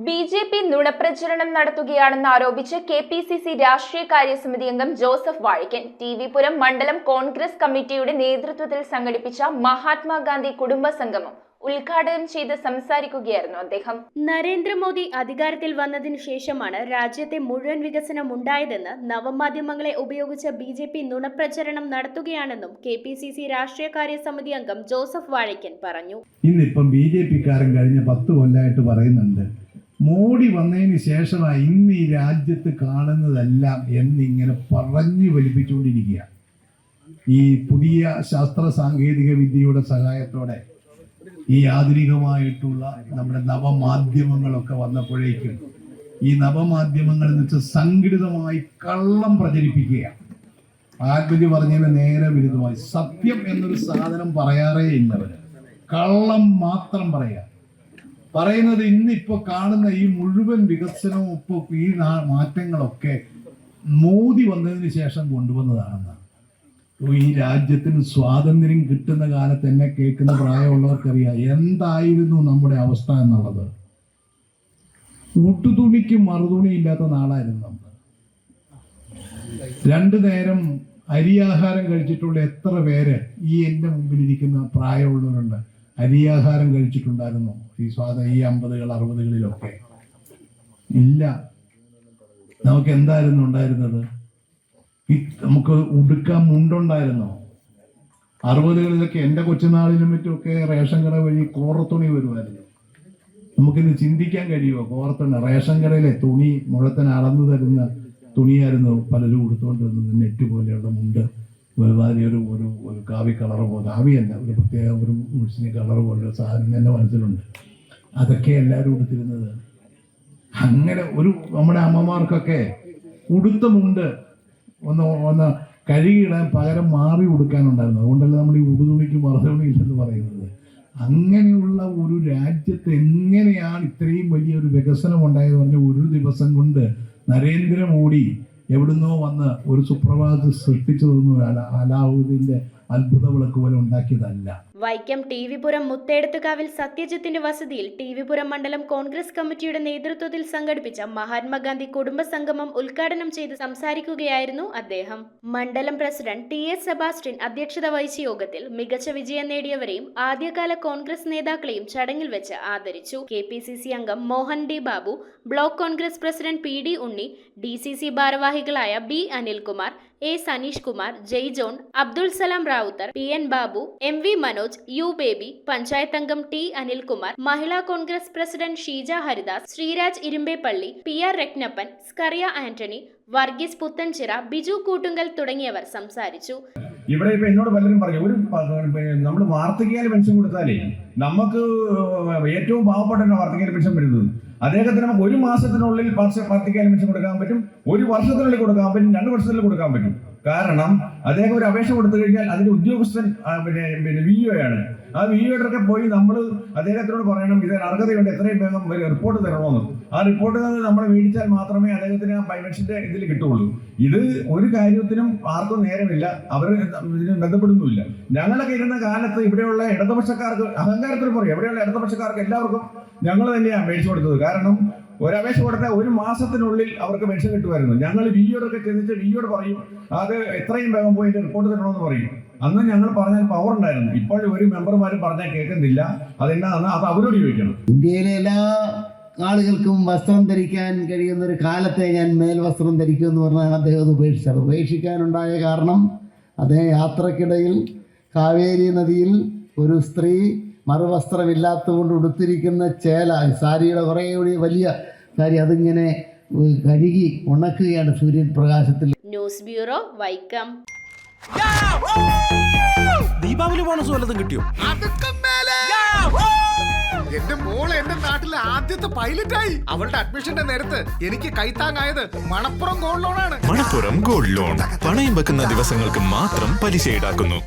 BJP നുണപ്രചരണം നടത്തുകയാണെന്ന് ആരോപിച്ച് KPCC രാഷ്ട്രീയകാര്യ സമിതി അംഗം ജോസഫ് വാഴിക്കൻ ടി.വി പുരം മണ്ഡലം കോൺഗ്രസ് കമ്മിറ്റിയുടെ നേതൃത്വത്തിൽ സംഘടിപ്പിച്ച മഹാത്മാഗാന്ധി കുടുംബ സംഗമം ഉദ്ഘാടനം ചെയ്ത് സംസാരിക്കുകയായിരുന്നു അദ്ദേഹം. നരേന്ദ്രമോദി അധികാരത്തിൽ വന്നതിനു ശേഷമാണ് രാജ്യത്തെ മുഴുവൻ വികസനം ഉണ്ടായതെന്ന് നവമാധ്യമങ്ങളെ ഉപയോഗിച്ച് ബി.ജെ.പി നുണപ്രചരണം നടത്തുകയാണെന്നും കെ.പി.സി.സി രാഷ്ട്രീയകാര്യ സമിതി അംഗം ജോസഫ് വാഴിക്കൻ പറഞ്ഞു. ഇന്നിപ്പം ബി.ജെ.പിക്കാരൻ കഴിഞ്ഞ 10 കൊല്ലമായിട്ട് പറയുന്നുണ്ട്, മോഡി വന്നതിന് ശേഷമാണ് ഇന്ന് ഈ രാജ്യത്ത് കാണുന്നതെല്ലാം എന്നിങ്ങനെ പറഞ്ഞു വലിപ്പിച്ചുകൊണ്ടിരിക്കുക. ഈ പുതിയ ശാസ്ത്ര സാങ്കേതിക വിദ്യയുടെ സഹായത്തോടെ ഈ ആധുനികമായിട്ടുള്ള നമ്മുടെ നവമാധ്യമങ്ങളൊക്കെ വന്നപ്പോഴേക്കും ഈ നവമാധ്യമങ്ങൾ എന്ന് വെച്ചാൽ സംഘടിതമായി കള്ളം പ്രചരിപ്പിക്കുക. ആത്മജി പറഞ്ഞതിന് നേരെ വിരുദ്ധമായി സത്യം എന്നൊരു സാധനം പറയാറേ ഇല്ലവര്, കള്ളം മാത്രം പറയുന്നത്. ഇന്നിപ്പോ കാണുന്ന ഈ മുഴുവൻ വികസനവും ഇപ്പൊ ഈ മാറ്റങ്ങളൊക്കെ മോദി വന്നതിന് ശേഷം കൊണ്ടുവന്നതാണെന്നാണ്. ഈ രാജ്യത്തിന് സ്വാതന്ത്ര്യം കിട്ടുന്ന കാലത്ത് എന്നെ കേൾക്കുന്ന പ്രായമുള്ളവർക്കറിയാം എന്തായിരുന്നു നമ്മുടെ അവസ്ഥ എന്നുള്ളത്. ഊട്ടുതുണിക്ക് മറുതുണി ഇല്ലാത്ത നാടായിരുന്നു നമ്മൾ. 2 നേരം അരിയാഹാരം കഴിച്ചിട്ടുള്ള എത്ര പേര് ഈ എൻ്റെ മുമ്പിലിരിക്കുന്ന പ്രായമുള്ളവരുണ്ട്? അരിയാഹാരം കഴിച്ചിട്ടുണ്ടായിരുന്നു ഈ 50-കൾ 60-കളിലൊക്കെ? ഇല്ല. നമുക്ക് എന്തായിരുന്നു ഉണ്ടായിരുന്നത്? നമുക്ക് ഉടുക്കാൻ മുണ്ടുണ്ടായിരുന്നോ? 60-കളിലൊക്കെ എൻ്റെ കൊച്ചുനാളിലും മറ്റുമൊക്കെ റേഷൻ കട വഴി കോറത്തുണി വരുമായിരുന്നു. നമുക്കിന്ന് ചിന്തിക്കാൻ കഴിയുമോ? കോറത്തുണി റേഷൻ കടയിലെ തുണി മുഴത്തിന് അളന്നു തരുന്ന തുണിയായിരുന്നു പലരും ഉടുത്തുകൊണ്ടിരുന്നത്. നെറ്റ് പോലെയുള്ള മുണ്ട്, ഒരു ഒരു ഒരു കാവി കളർ പോലെ, കാവിയല്ല, ഒരു പ്രത്യേക ഒരു മുസ്ലിം കളർ പോലെ സാധനം എൻ്റെ മനസ്സിലുണ്ട്. അതൊക്കെ എല്ലാവരും ഉടുത്തിരുന്നത്. അങ്ങനെ ഒരു നമ്മുടെ അമ്മമാർക്കൊക്കെ ഉടുത്ത മുണ്ട് ഒന്ന് കഴുകിയിടാൻ പകരം മാറി ഉടുക്കാനുണ്ടായിരുന്നു. അതുകൊണ്ടല്ല നമ്മൾ ഈ ഉടുതുണിക്ക് മറുതുണി ഇല്ലെന്ന് പറയുന്നത്. അങ്ങനെയുള്ള ഒരു രാജ്യത്ത് എങ്ങനെയാണ് ഇത്രയും വലിയൊരു വികസനം ഉണ്ടായെന്ന് പറഞ്ഞ ഒരു ദിവസം കൊണ്ട് നരേന്ദ്രമോദി എവിടുന്നോ വന്ന് ഒരു സുപ്രഭാതത്തിൽ സൃഷ്ടിച്ചതൊന്നും അലാവുദ്ദീന്റെ അത്ഭുത വിളക്ക് പോലെ ഉണ്ടാക്കിയതല്ല. വൈക്കം ടി.വി പുരം മുത്തേടത്തുകാവിൽ സത്യജിത്തിന്റെ വസതിയിൽ ടി.വി പുരം മണ്ഡലം കോൺഗ്രസ് കമ്മിറ്റിയുടെ നേതൃത്വത്തിൽ സംഘടിപ്പിച്ച മഹാത്മാഗാന്ധി കുടുംബ സംഗമം ഉദ്ഘാടനം ചെയ്ത് സംസാരിക്കുകയായിരുന്നു അദ്ദേഹം. മണ്ഡലം പ്രസിഡന്റ് ടി.എസ്. സെബാസ്റ്റ്യൻ അധ്യക്ഷത വഹിച്ച യോഗത്തിൽ മികച്ച വിജയം നേടിയവരെയും ആദ്യകാല കോൺഗ്രസ് നേതാക്കളെയും ചടങ്ങിൽ വെച്ച് ആദരിച്ചു. കെ.പി.സി.സി അംഗം Mohan D Babu, block Congress president PD. Unni, DCC ഭാരവാഹികളായ B. Anilkumar, A. Saneesh Kumar, Jai John, Abdul Salam Rawther, PN. Babu, M. V. Manoj, U. Baby, panchayat അംഗം T. Anilkumar, Mahila Congress president Sheeja Haridas, Sreeraj Irumbeppally, P. R. Rathnappan, Scaria Antony, Varghese Puthenchira, Biju Koottunkal തുടങ്ങിയവർ സംസാരിച്ചു. ഇവിടെ ഇപ്പൊ എന്നോട് പലരും പറഞ്ഞു, നമ്മൾ വാർദ്ധക്യകാല പെൻഷൻ കൊടുത്താലേ നമുക്ക് ഏറ്റവും പാവപ്പെട്ട വാർദ്ധക്യകാല പെൻഷൻ വരുന്നത്. അദ്ദേഹത്തിന് നമുക്ക് 1 മാസത്തിനുള്ളിൽ വാർദ്ധക്യകാല പെൻഷൻ കൊടുക്കാൻ പറ്റും, 1 വർഷത്തിനുള്ളിൽ കൊടുക്കാൻ പറ്റും, 2 വർഷത്തിനുള്ളിൽ കൊടുക്കാൻ പറ്റും. കാരണം അദ്ദേഹം ഒരു അപേക്ഷ കൊടുത്തു കഴിഞ്ഞാൽ അതിന്റെ ഉദ്യോഗസ്ഥൻ VO ആണ്. ആ VOയുടെ പോയി നമ്മൾ അദ്ദേഹത്തിനോട് പറയണം ഇതിന് അർഹതയുണ്ട്, എത്രയും വേഗം റിപ്പോർട്ട് തരണമെന്ന്. ആ റിപ്പോർട്ട് നമ്മൾ മേടിച്ചാൽ മാത്രമേ അദ്ദേഹത്തിന് ആ പെൻഷന്റെ ഇതിൽ കിട്ടുള്ളൂ. ഇത് ഒരു കാര്യത്തിനും ആർക്കും നേരമില്ല, അവർ ഇതിന് ബന്ധപ്പെടുന്നുമില്ല. ഞങ്ങളൊക്കെ ഇരുന്ന കാലത്ത് ഇവിടെയുള്ള ഇടതുപക്ഷക്കാർക്ക് അഹങ്കാരത്തിന് പറയും, എവിടെയുള്ള ഇടതുപക്ഷക്കാർക്ക് എല്ലാവർക്കും ഞങ്ങൾ തന്നെയാണ് മേടിച്ചു കൊടുത്തത്. കാരണം ഒരപേക്ഷ കൊടുത്താൽ 1 മാസത്തിനുള്ളിൽ അവർക്ക് പെൻഷൻ കിട്ടുമായിരുന്നു. ഞങ്ങൾ VOയോടൊക്കെ ചെന്നിട്ട് VOയോട് പറയും അത് എത്രയും വേഗം പോയി റിപ്പോർട്ട് തരണമെന്ന് പറയും. അന്ന് ഞങ്ങൾ പറഞ്ഞാൽ പവർ ഉണ്ടായിരുന്നു. ഇപ്പോൾ ഒരു മെമ്പർമാരും പറഞ്ഞാൽ കേൾക്കുന്നില്ല. അതെന്നാന്ന് അത് അവരോട് ചോദിക്കണം. ഇന്ത്യയിലെ എല്ലാ ആളുകൾക്കും വസ്ത്രം ധരിക്കാൻ കഴിയുന്ന ഒരു കാലത്തെ ഞാൻ മേൽവസ്ത്രം ധരിക്കുമെന്ന് പറഞ്ഞാൽ അദ്ദേഹം അത് ഉപേക്ഷിച്ചത്. ഉപേക്ഷിക്കാനുണ്ടായ കാരണം അദ്ദേഹം യാത്രക്കിടയിൽ കാവേരി നദിയിൽ ഒരു സ്ത്രീ മറുവസ്ത്രമില്ലാത്തതുകൊണ്ട് ഉടുത്തിരിക്കുന്ന സാരിയുടെ കുറേ കൂടി വലിയ സാരി അതിങ്ങനെ കഴുകി ഉണക്കുകയാണ് സൂര്യൻ പ്രകാശത്തിൽ. News bureau, Vaikom. Deepavali bonus വല്ലതും കിട്ടിയോ? എന്റെ മോള് എന്റെ നാട്ടിലെ ആദ്യത്തെ പൈലറ്റായി. അവളുടെ അഡ്മിഷന്റെ നേരത്ത് എനിക്ക് കൈത്താങ്ങായത് മണപ്പുറം ഗോൾഡ് ലോണാണ്. മണപ്പുറം ഗോൾഡ് ലോൺ പണയം വെക്കുന്ന ദിവസങ്ങൾക്ക് മാത്രം പലിശ ഈടാക്കുന്നു.